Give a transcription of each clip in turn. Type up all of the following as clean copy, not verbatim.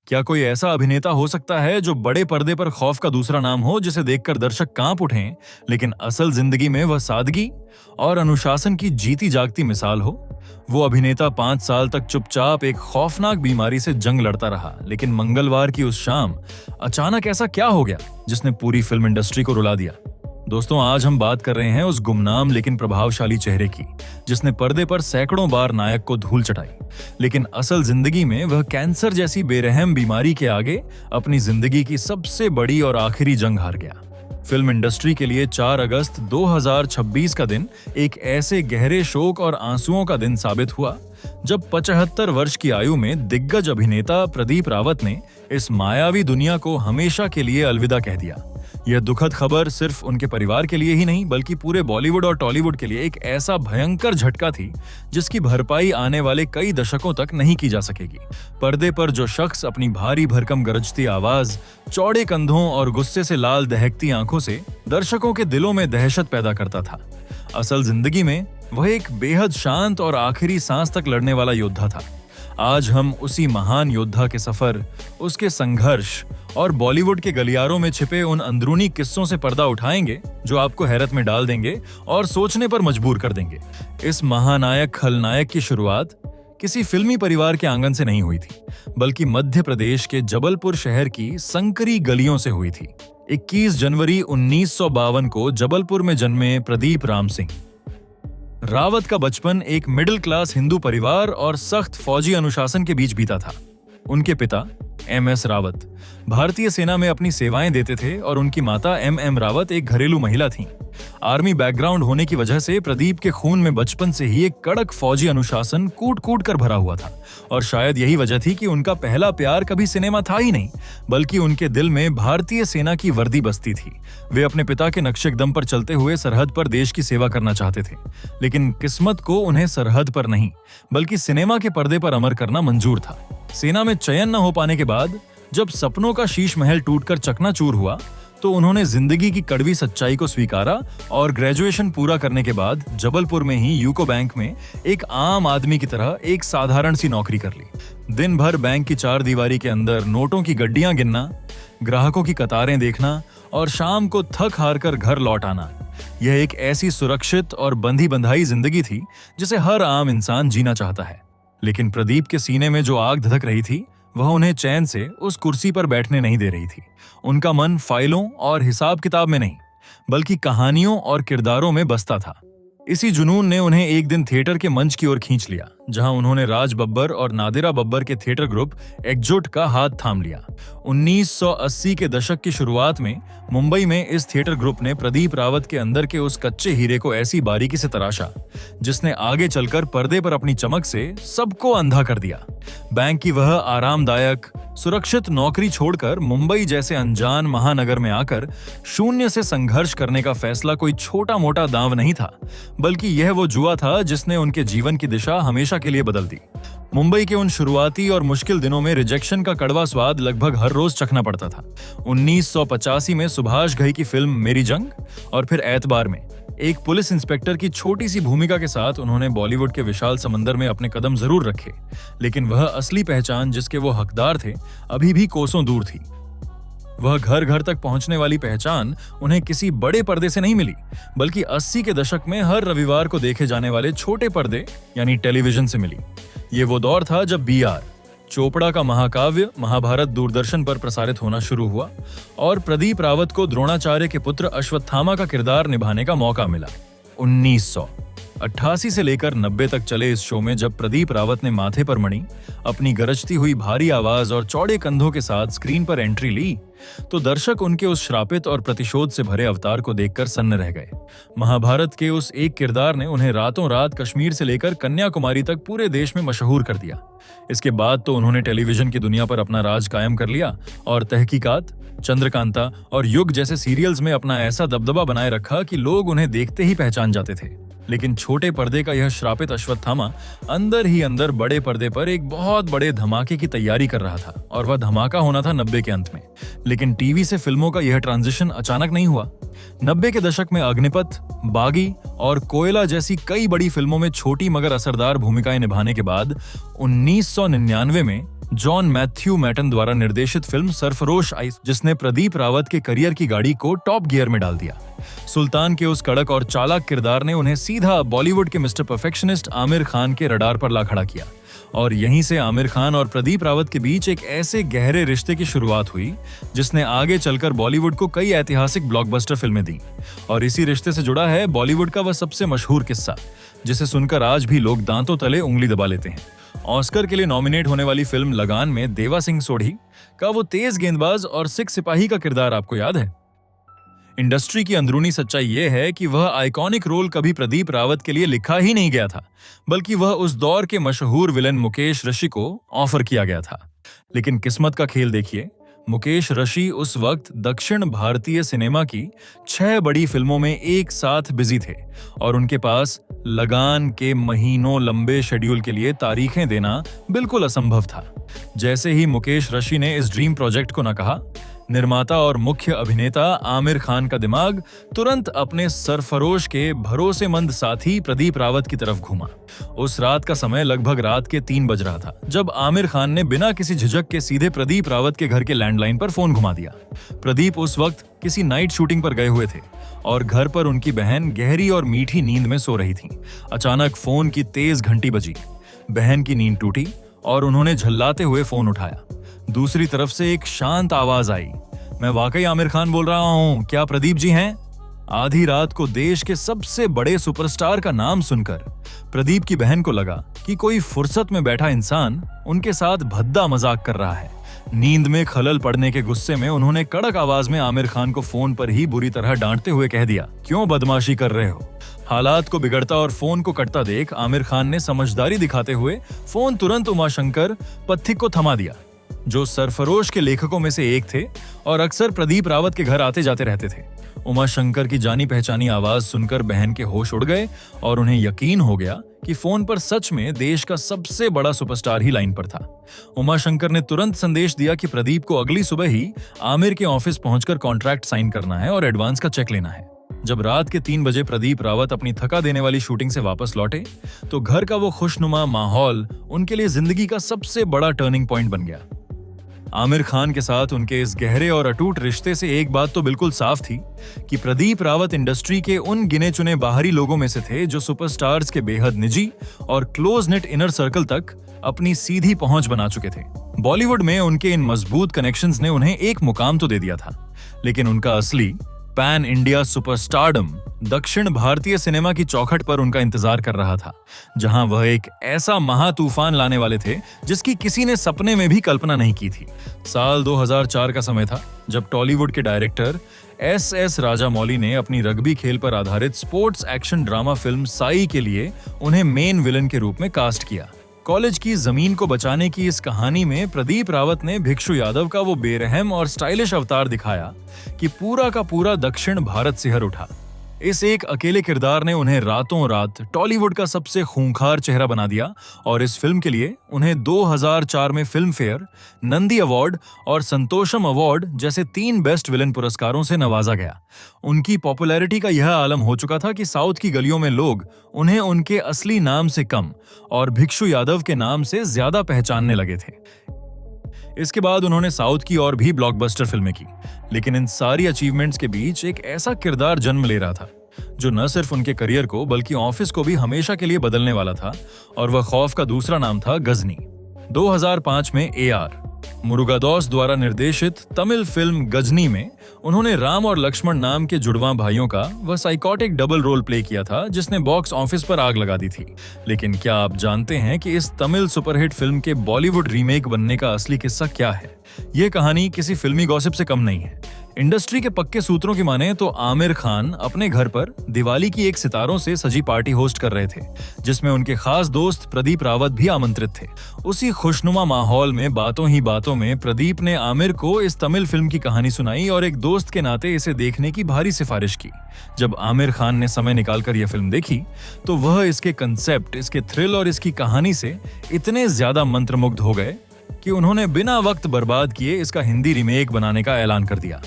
क्या कोई ऐसा अभिनेता हो सकता है जो बड़े पर्दे पर खौफ का दूसरा नाम हो, जिसे देखकर दर्शक कांप उठें, लेकिन असल जिंदगी में वह सादगी और अनुशासन की जीती जागती मिसाल हो? वो अभिनेता 5 साल तक चुपचाप एक खौफनाक बीमारी से जंग लड़ता रहा, लेकिन मंगलवार की उस शाम अचानक ऐसा क्या हो गया जिसने पूरी फिल्म इंडस्ट्री को रुला दिया? दोस्तों, आज हम बात कर रहे हैं उस गुमनाम लेकिन प्रभावशाली चेहरे की, जिसने पर्दे पर सैकड़ों बार नायक को धूल चटाई, लेकिन असल जिंदगी में वह कैंसर जैसी बेरहम बीमारी के आगे अपनी जिंदगी की सबसे बड़ी और आखिरी जंग हार गया। फिल्म इंडस्ट्री के लिए 4 अगस्त 2026 का दिन एक ऐसे गहरे शोक और आंसुओं का दिन साबित हुआ जब 75 वर्ष की आयु में दिग्गज अभिनेता प्रदीप रावत ने इस मायावी दुनिया को हमेशा के लिए अलविदा कह दिया। यह दुखद खबर सिर्फ उनके परिवार के लिए ही नहीं, बल्कि पूरे बॉलीवुड और टॉलीवुड के लिए एक ऐसा भयंकर झटका थी जिसकी भरपाई आने वाले कई दशकों तक नहीं की जा सकेगी। पर्दे पर जो शख्स अपनी भारी भरकम गरजती आवाज, चौड़े कंधों और गुस्से से लाल दहकती आंखों से दर्शकों के दिलों में दहशत पैदा करता था, असल जिंदगी में वह एक बेहद शांत और आखिरी सांस तक लड़ने वाला योद्धा था। आज हम उसी महान योद्धा के सफर, उसके संघर्ष और बॉलीवुड के गलियारों में छिपे उन अंदरूनी किस्सों से पर्दा उठाएंगे जो आपको हैरत में डाल देंगे और सोचने पर मजबूर कर देंगे। इस महानायक खलनायक की शुरुआत किसी फिल्मी परिवार के आंगन से नहीं हुई थी, बल्कि मध्य प्रदेश के जबलपुर शहर की संकरी गलियों से हुई थी। 21 जनवरी 1952 को जबलपुर में जन्मे प्रदीप राम सिंह रावत का बचपन एक मिडिल क्लास हिंदू परिवार और सख्त फौजी अनुशासन के बीच बीता था। उनके पिता MS रावत भारतीय सेना में अपनी सेवाएं देते थे और उनकी माता MM रावत एक घरेलू महिला थीं। आर्मी बैकग्राउंड होने की वजह से प्रदीप के खून में बचपन से ही एक कड़क फौजी अनुशासन कूट कूट कर भरा हुआ था, और शायद यही वजह थी कि उनका पहला प्यार कभी सिनेमा था ही नहीं, बल्कि उनके दिल में भारतीय सेना की वर्दी बसती थी। वे अपने पिता के नक्शे कदम पर चलते हुए सरहद पर देश की सेवा करना चाहते थे, लेकिन किस्मत को उन्हें सरहद पर नहीं बल्कि सिनेमा के पर्दे पर अमर करना मंजूर था। सेना में चयन न हो पाने के बाद जब सपनों का शीश महल टूटकर चकनाचूर हुआ, तो उन्होंने जिंदगी की कड़वी सच्चाई को स्वीकारा और ग्रेजुएशन पूरा करने के बाद जबलपुर में ही यूको बैंक में एक आम आदमी की तरह एक साधारण सी नौकरी कर ली। दिन भर बैंक की चारदीवारी के अंदर नोटों की गड्डियां गिनना, ग्राहकों की कतारें देखना और शाम को थक हार कर घर लौट आना, यह एक ऐसी सुरक्षित और बंधी बंधाई जिंदगी थी जिसे हर आम इंसान जीना चाहता है। लेकिन प्रदीप के सीने में जो आग धधक रही थी, वह उन्हें चैन से उस कुर्सी पर बैठने नहीं दे रही थी। उनका मन फाइलों और हिसाब किताब में नहीं, बल्कि कहानियों और किरदारों में बसता था। इसी जुनून ने उन्हें एक दिन थिएटर के मंच की ओर खींच लिया, जहां उन्होंने राज बब्बर और नादिरा बब्बर के थिएटर ग्रुप एकजुट का हाथ थाम लिया। 1980 के दशक की शुरुआत में मुंबई में इस थिएटर ग्रुप ने प्रदीप रावत के अंदर के उस कच्चे हीरे को ऐसी बारीकी से तराशा, जिसने आगे चलकर पर्दे पर अपनी चमक से सबको अंधा कर दिया। बैंक की वह आरामदायक सुरक्षित नौकरी छोड़कर मुंबई जैसे अनजान महानगर में आकर शून्य से संघर्ष करने का फैसला कोई छोटा मोटा दांव नहीं था, बल्कि यह वो जुआ था जिसने उनके जीवन की दिशा हमेशा के लिए बदल दी। मुंबई के उन शुरुआती और मुश्किल दिनों में रिजेक्शन का कड़वा स्वाद लगभग हर रोज चखना पड़ता था। 1985 में सुभाष घई की फिल्म मेरी जंग और फिर एतबार में एक पुलिस इंस्पेक्टर की छोटी सी भूमिका के साथ उन्होंने बॉलीवुड के विशाल समंदर में अपने कदम जरूर रखे, लेकिन वह असली पहचान जिसके वो हकदार थे अभी भी कोसों दूर थी। वह घर घर तक पहुंचने वाली पहचान उन्हें किसी बड़े पर्दे से नहीं मिली, बल्कि 80 के दशक में हर रविवार को देखे जाने वाले छोटे पर्दे यानी टेलीविजन से मिली। ये वो दौर था जब BR चोपड़ा का महाकाव्य महाभारत दूरदर्शन पर प्रसारित होना शुरू हुआ और प्रदीप रावत को द्रोणाचार्य के पुत्र अश्वत्थामा का किरदार निभाने का मौका मिला। 1988 से लेकर 90 तक चले इस शो में जब प्रदीप रावत ने माथे पर मणि, अपनी गरजती हुई भारी आवाज और चौड़े कंधों के साथ स्क्रीन पर एंट्री ली, तो दर्शक उनके उस श्रापित और प्रतिशोध से भरे अवतार को देखकर सन्न रह गए। महाभारत के उस एक किरदार ने उन्हें रातों रात कश्मीर से लेकर कन्याकुमारी तक पूरे देश में मशहूर कर दिया। इसके बाद तो उन्होंने टेलीविजन की दुनिया पर अपना राज कायम कर लिया और तहकीकात, चंद्रकांता और युग जैसे सीरियल्स में अपना ऐसा दबदबा बनाए रखा कि लोग उन्हें देखते ही पहचान जाते थे। लेकिन छोटे पर्दे का यह श्रापित अश्वत्थामा अंदर ही अंदर बड़े पर्दे पर एक बहुत बड़े धमाके की तैयारी कर रहा था, और वह धमाका होना था 90 के अंत में। लेकिन टीवी से फिल्मों का यह ट्रांजिशन अचानक नहीं हुआ। 90 के दशक में अग्निपथ, बागी और कोयला जैसी कई बड़ी फिल्मों में छोटी मगर असरदार भूमिकाएं निभाने के बाद 1999 में जॉन मैथ्यू मैटन द्वारा निर्देशित फिल्म सरफरोश आई, जिसने प्रदीप रावत के करियर की गाड़ी को टॉप गियर में डाल दिया। सुल्तान के उस कड़क और चालाक किरदार ने उन्हें सीधा बॉलीवुड के मिस्टर परफेक्शनिस्ट आमिर खान के रडार पर ला खड़ा किया, और यहीं से आमिर खान और प्रदीप रावत के बीच एक ऐसे गहरे रिश्ते की शुरुआत हुई जिसने आगे चलकर बॉलीवुड को कई ऐतिहासिक ब्लॉकबस्टर फिल्में दी। और इसी रिश्ते से जुड़ा है बॉलीवुड का वह सबसे मशहूर किस्सा जिसे सुनकर आज भी लोग दांतों तले उंगली दबा लेते हैं। ऑस्कर के लिए नॉमिनेट होने वाली फिल्म लगान में देवा सिंह सोढ़ी का वो तेज गेंदबाज और सिख सिपाही का किरदार आपको याद है? इंडस्ट्री की अंदरूनी सच्चाई यह है कि वह आइकॉनिक रोल कभी प्रदीप रावत के लिए लिखा ही नहीं गया था, बल्कि वह उस दौर के मशहूर विलेन मुकेश ऋषि को ऑफर किया गया था। लेकिन किस्मत का खेल देखिए, मुकेश ऋषि उस वक्त दक्षिण भारतीय सिनेमा की 6 बड़ी फिल्मों में एक साथ बिजी थे और उनके पास लगान के महीनों लंबे शेड्यूल के लिए तारीखें देना बिल्कुल असंभव था। जैसे ही मुकेश ऋषि ने इस ड्रीम प्रोजेक्ट को न कहा, निर्माता और मुख्य अभिनेता आमिर खान का दिमाग तुरंत अपने सरफरोश के भरोसेमंद साथी प्रदीप रावत की तरफ घूमा। उस रात का समय लगभग रात के 3 बज रहा था जब आमिर खान ने बिना किसी झिझक के सीधे प्रदीप रावत के घर के लैंडलाइन पर फोन घुमा दिया। प्रदीप उस वक्त किसी नाइट शूटिंग पर गए हुए थे और घर पर उनकी बहन गहरी और मीठी नींद में सो रही थी। अचानक फोन की तेज घंटी बजी, बहन की नींद टूटी और उन्होंने झल्लाते हुए फोन उठाया। दूसरी तरफ से एक शांत आवाज आई, मैं वाकई आमिर खान बोल रहा हूं, क्या प्रदीप जी हैं? आधी रात को देश के सबसे बड़े सुपरस्टार का नाम सुनकर प्रदीप की बहन को लगा कि कोई फुर्सत में बैठा इंसान उनके साथ भद्दा मजाक कर रहा है। नींद में खलल पड़ने के गुस्से में उन्होंने कड़क आवाज में आमिर खान को फोन पर ही बुरी तरह डांटते हुए कह दिया, क्यों बदमाशी कर रहे हो? हालात को बिगड़ता और फोन को कटता देख आमिर खान ने समझदारी दिखाते हुए फोन तुरंत उमाशंकर पथिक को थमा दिया, जो सरफरोश के लेखकों में से एक थे और अक्सर प्रदीप रावत के घर आते जाते रहते थे। उमाशंकर की जानी पहचानी आवाज सुनकर बहन के होश उड़ गए और उन्हें यकीन हो गया कि फोन पर सच में देश का सबसे बड़ा सुपरस्टार ही लाइन पर था। उमाशंकर ने तुरंत संदेश दिया कि प्रदीप को अगली सुबह ही आमिर के ऑफिस पहुंचकर कॉन्ट्रैक्ट साइन करना है और एडवांस का चेक लेना है। जब रात के 3 बजे प्रदीप रावत अपनी थका देने वाली शूटिंग से वापस लौटे तो घर का वो खुशनुमा माहौल उनके लिए जिंदगी का सबसे बड़ा टर्निंग पॉइंट बन गया। आमिर खान के साथ उनके इस गहरे और अटूट रिश्ते से एक बात तो बिल्कुल साफ थी कि प्रदीप रावत इंडस्ट्री के उन गिने चुने बाहरी लोगों में से थे जो सुपरस्टार्स के बेहद निजी और क्लोज नेट इनर सर्कल तक अपनी सीधी पहुंच बना चुके थे। बॉलीवुड में उनके इन मजबूत कनेक्शंस ने उन्हें एक मुकाम तो दे दिया था, लेकिन उनका असली पैन इंडिया सुपरस्टारडम दक्षिण भारतीय सिनेमा की चौखट पर उनका इंतजार कर रहा था, जहां वह एक ऐसा महातूफान लाने वाले थे जिसकी किसी ने सपने में भी कल्पना नहीं की थी। साल 2004 का समय था जब टॉलीवुड के डायरेक्टर एस राजामौली ने अपनी रग्बी खेल पर आधारित sports action drama film Sai के लिए उन्हें मेन विलन के रूप में कास्ट किया। कॉलेज की जमीन को बचाने की इस कहानी में प्रदीप रावत ने भिक्षु यादव का वो बेरहम और स्टाइलिश अवतार दिखाया कि पूरा का पूरा दक्षिण भारत सिहर उठा। इस एक अकेले किरदार ने उन्हें रातों रात टॉलीवुड का सबसे खूंखार चेहरा बना दिया और इस फिल्म के लिए उन्हें 2004 में फिल्म फेयर, नंदी अवार्ड और संतोषम अवार्ड जैसे 3 बेस्ट विलन पुरस्कारों से नवाजा गया। उनकी पॉपुलैरिटी का यह आलम हो चुका था कि साउथ की गलियों में लोग उन्हें उनके असली नाम से कम और भिक्षु यादव के नाम से ज्यादा पहचानने लगे थे। इसके बाद उन्होंने साउथ की और भी ब्लॉकबस्टर फिल्में की, लेकिन इन सारी अचीवमेंट्स के बीच एक ऐसा किरदार जन्म ले रहा था जो न सिर्फ उनके करियर को बल्कि ऑफिस को भी हमेशा के लिए बदलने वाला था, और वह खौफ का दूसरा नाम था गजनी। 2005 में AR मुरुगादोस द्वारा निर्देशित तमिल फिल्म गजनी में उन्होंने राम और लक्ष्मण नाम के जुड़वां भाइयों का वह साइकोटिक डबल रोल प्ले किया था जिसने बॉक्स ऑफिस पर आग लगा दी थी। लेकिन क्या आप जानते हैं कि इस तमिल सुपरहिट फिल्म के बॉलीवुड रीमेक बनने का असली किस्सा क्या है? यह कहानी किसी फिल्मी गॉसिप से कम नहीं है। इंडस्ट्री के पक्के सूत्रों की माने तो आमिर खान अपने घर पर दिवाली की एक सितारों से सजी पार्टी होस्ट कर रहे थे, जिसमें उनके खास दोस्त प्रदीप रावत भी आमंत्रित थे। उसी खुशनुमा माहौल में बातों ही बातों में प्रदीप ने आमिर को इस तमिल फिल्म की कहानी सुनाई और एक दोस्त के नाते इसे देखने की भारी सिफारिश की। जब आमिर खान ने समय निकालकर यह फिल्म देखी तो वह इसके कंसेप्ट, इसके थ्रिल और इसकी कहानी से इतने ज्यादा मंत्रमुग्ध हो गए कि उन्होंने बिना वक्त बर्बाद किए इसका हिंदी रीमेक बनाने का ऐलान कर दिया।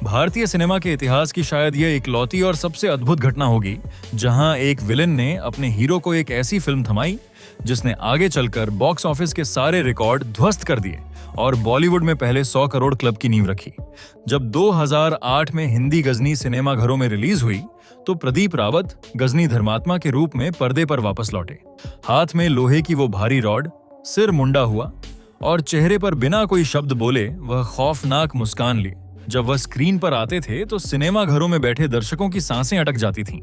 भारतीय सिनेमा के इतिहास की शायद यह इकलौती और सबसे अद्भुत घटना होगी जहां एक विलेन ने अपने हीरो को एक ऐसी फिल्म थमाई जिसने आगे चलकर बॉक्स ऑफिस के सारे रिकॉर्ड ध्वस्त कर दिए और बॉलीवुड में पहले 100 करोड़ क्लब की नींव रखी। जब 2008 में हिंदी गजनी सिनेमा घरों में रिलीज हुई तो प्रदीप रावत गजनी धर्मात्मा के रूप में पर्दे पर वापस लौटे। हाथ में लोहे की वो भारी रॉड, सिर मुंडा हुआ और चेहरे पर बिना कोई शब्द बोले वह खौफनाक मुस्कान ली। जब वह स्क्रीन पर आते थे तो सिनेमा घरों में बैठे दर्शकों की सांसें अटक जाती थीं।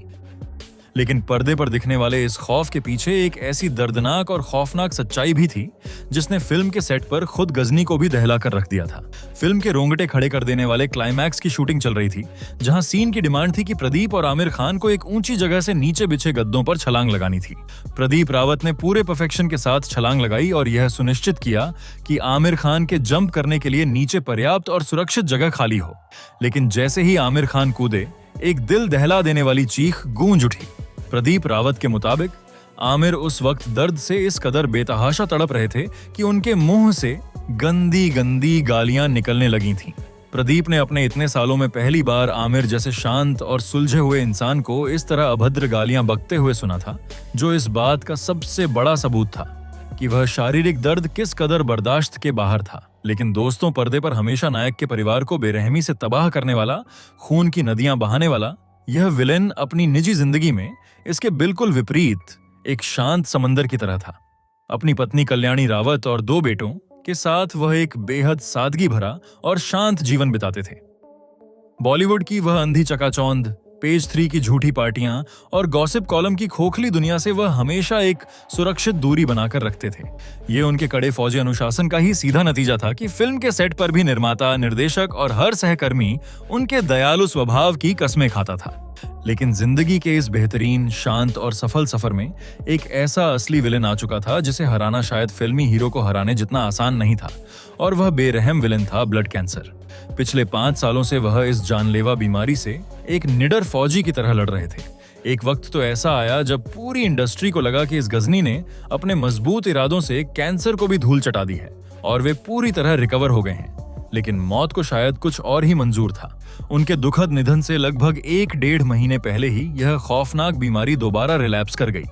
लेकिन पर्दे पर दिखने वाले इस खौफ के पीछे एक ऐसी दर्दनाक और खौफनाक सच्चाई भी थी जिसने फिल्म के सेट पर खुद गजनी को भी दहला कर रख दिया था। फिल्म के रोंगटे खड़े कर देने वाले क्लाइमैक्स की शूटिंग चल रही थी, जहां सीन की डिमांड थी कि प्रदीप और आमिर खान को एक ऊंची जगह से नीचे बिछे गद्दों पर छलांग लगानी थी। प्रदीप रावत ने पूरे परफेक्शन के साथ छलांग लगाई और यह सुनिश्चित किया कि आमिर खान के जंप करने के लिए नीचे पर्याप्त और सुरक्षित जगह खाली हो। लेकिन जैसे ही आमिर खान कूदे, एक दिल दहला देने वाली चीख गूंज उठी। प्रदीप रावत के मुताबिक आमिर उस वक्त दर्द से इस कदर बेतहाशा तड़प रहे थे कि उनके मुंह से गंदी गंदी गालियां निकलने लगी थीं। प्रदीप ने अपने इतने सालों में पहली बार आमिर जैसे शांत और सुलझे हुए इंसान को इस तरह अभद्र गालियां बकते हुए सुना था, जो इस बात का सबसे बड़ा सबूत था कि वह शारीरिक दर्द किस कदर बर्दाश्त के बाहर था। लेकिन दोस्तों, पर्दे पर हमेशा नायक के परिवार को बेरहमी से तबाह करने वाला, खून की नदियां बहाने वाला यह विलेन अपनी निजी जिंदगी में इसके बिल्कुल विपरीत एक शांत समंदर की तरह था। अपनी पत्नी कल्याणी रावत और 2 बेटों के साथ वह एक बेहद सादगी भरा और शांत जीवन बिताते थे। बॉलीवुड की वह अंधी चकाचौंध, पेज 3 की झूठी पार्टियां और गॉसिप कॉलम की खोखली दुनिया से वह हमेशा एक सुरक्षित दूरी बनाकर रखते थे। ये उनके कड़े फौजी अनुशासन का ही सीधा नतीजा था कि फिल्म के सेट पर भी निर्माता, निर्देशक और हर सहकर्मी उनके दयालु स्वभाव की कस्में खाता था। लेकिन जिंदगी के इस बेहतरीन, शांत और सफल सफर में एक ऐसा असली विलेन आ चुका था जिसे हराना शायद फिल्मी हीरो को हराने जितना आसान नहीं था, और वह बेरहम विलेन था ब्लड कैंसर। पिछले 5 सालों से वह इस जानलेवा बीमारी से एक निडर फौजी की तरह लड़ रहे थे। एक वक्त तो ऐसा आया जब पूरी इंडस्ट्री को लगा कि इस गजनी ने अपने मजबूत इरादों से कैंसर को भी धूल चटा दी है और वे पूरी तरह रिकवर हो गए हैं। लेकिन मौत को शायद कुछ और ही मंजूर था। उनके दुखद निधन से लगभग 1-1.5 महीने पहले ही यह खौफनाक बीमारी दोबारा रिलैप्स कर गई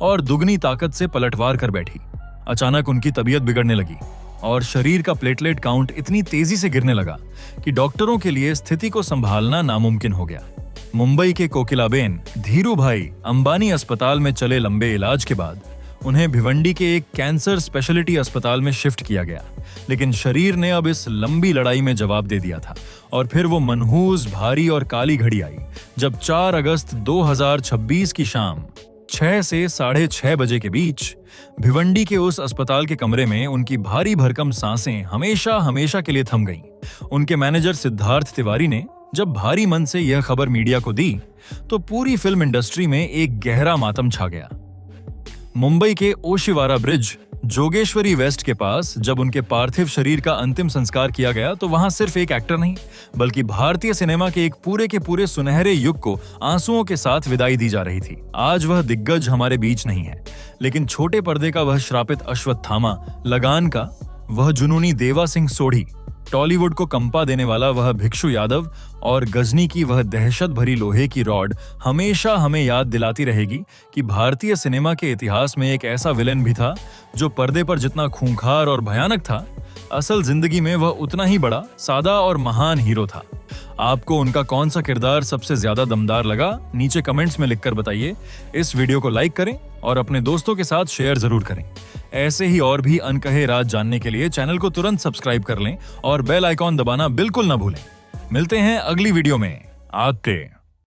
और दुगनी ताकत से पलटवार कर बैठी। अचानक उनकी तबीयत बिगड़ने लगी और शरीर का प्लेटलेट काउंट इतनी तेजी से गिरने लगा कि डॉक्टरों के लिए स्थिति को संभालना नामुमकिन हो गया। मुंबई के कोकिलाबेन धीरू भाई अंबानी अस्पताल में चले लंबे इलाज के बाद उन्हें भिवंडी के एक कैंसर स्पेशलिटी अस्पताल में शिफ्ट किया गया। लेकिन शरीर ने अब इस लंबी लड़ाई में जवाब दे दिया था और फिर वो मनहूस, भारी और काली घड़ी आई जब 4 अगस्त 2026 की शाम 6 से 6:30 बजे के बीच भिवंडी के उस अस्पताल के कमरे में उनकी भारी भरकम सांसें हमेशा हमेशा के लिए थम गईं। उनके मैनेजर सिद्धार्थ तिवारी ने जब भारी मन से यह खबर मीडिया को दी तो पूरी फिल्म इंडस्ट्री में एक गहरा मातम छा गया। मुंबई के ओशिवारा ब्रिज, जोगेश्वरी वेस्ट के पास जब उनके पार्थिव शरीर का अंतिम संस्कार किया गया तो वहां सिर्फ एक एक्टर नहीं बल्कि भारतीय सिनेमा के एक पूरे के पूरे सुनहरे युग को आंसुओं के साथ विदाई दी जा रही थी। आज वह दिग्गज हमारे बीच नहीं है, लेकिन छोटे पर्दे का वह श्रापित अश्वत्थामा, लगान का वह जुनूनी देवा सिंह सोढ़ी, टॉलीवुड को कंपा देने वाला वह भिक्षु यादव और गजनी की वह दहशत भरी लोहे की रॉड हमेशा हमें याद दिलाती रहेगी कि भारतीय सिनेमा के इतिहास में एक ऐसा विलेन भी था जो पर्दे पर जितना खूंखार और भयानक था, असल जिंदगी में वह उतना ही बड़ा, सादा और महान हीरो था। आपको उनका कौन सा किरदार सबसे ज्यादा दमदार लगा, नीचे कमेंट्स में लिखकर बताइए। इस वीडियो को लाइक करें और अपने दोस्तों के साथ शेयर जरूर करें। ऐसे ही और भी अनकहे राज जानने के लिए चैनल को तुरंत सब्सक्राइब कर लें और बेल आइकॉन दबाना बिल्कुल ना भूलें। मिलते हैं अगली वीडियो में। आते